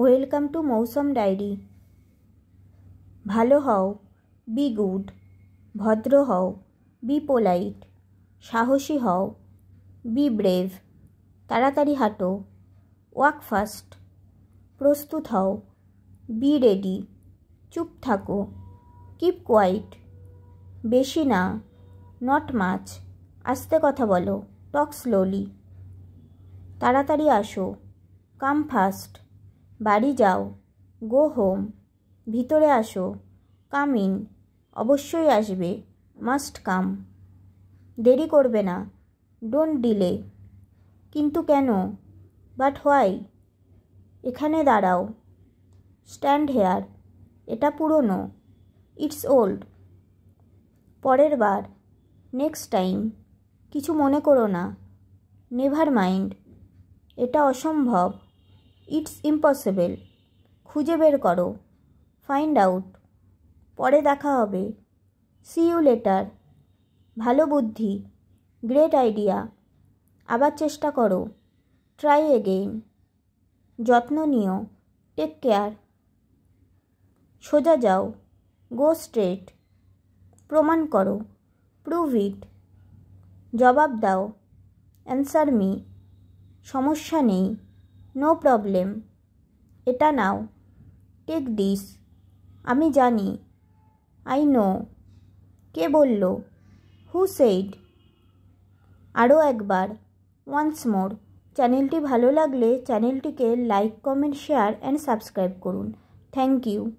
Welcome to Mausam diary. ভালো হও, be good. ভদ্র হও, বি পোলাইট। সাহসী হও, বি ব্রেভ। তাড়াতাড়ি হাঁটো, ওয়াক ফাস্ট। প্রস্তুত হও, বি রেডি। চুপ থাকো, কিপ কোয়াইট। বেশি না, নট মাচ। আস্তে কথা বলো, টক স্লোলি। তাড়াতাড়ি আসো, কাম ফাস্ট। বাড়ি যাও, গো হোম। ভিতরে আসো, কাম ইন। অবশ্যই আসবে, মাস্ট কাম। দেরি করবে না, ডোন্ট ডিলে। কিন্তু কেন, বাট হোয়াই। এখানে দাঁড়াও, স্ট্যান্ড হেয়ার। এটা পুরনো, ইটস ওল্ড। পরের বার, নেক্সট টাইম। কিছু মনে করো না, নেভার মাইন্ড। এটা অসম্ভব, ইটস ইম্পসিবল। খুঁজে বের করো, ফাইন্ড আউট। পরে দেখা হবে, সি ইউ লেটার। ভালো বুদ্ধি, গ্রেট আইডিয়া। আবার চেষ্টা করো, ট্রাই এগেইন। যত্ন নিও, টেক কেয়ার। সোজা যাও, গো স্ট্রেট। প্রমাণ করো, প্রুভ ইট। জবাব দাও, অ্যান্সার মি। সমস্যা নেই, নো প্রবলেম। এটা নাও, টেক দিস। আমি জানি, আই নো। কে বলল, হু সেইড। আরও একবার, ওয়ান্স মোর। চ্যানেলটি ভালো লাগলে চ্যানেলটিকে like, comment, share and subscribe করুন। Thank you.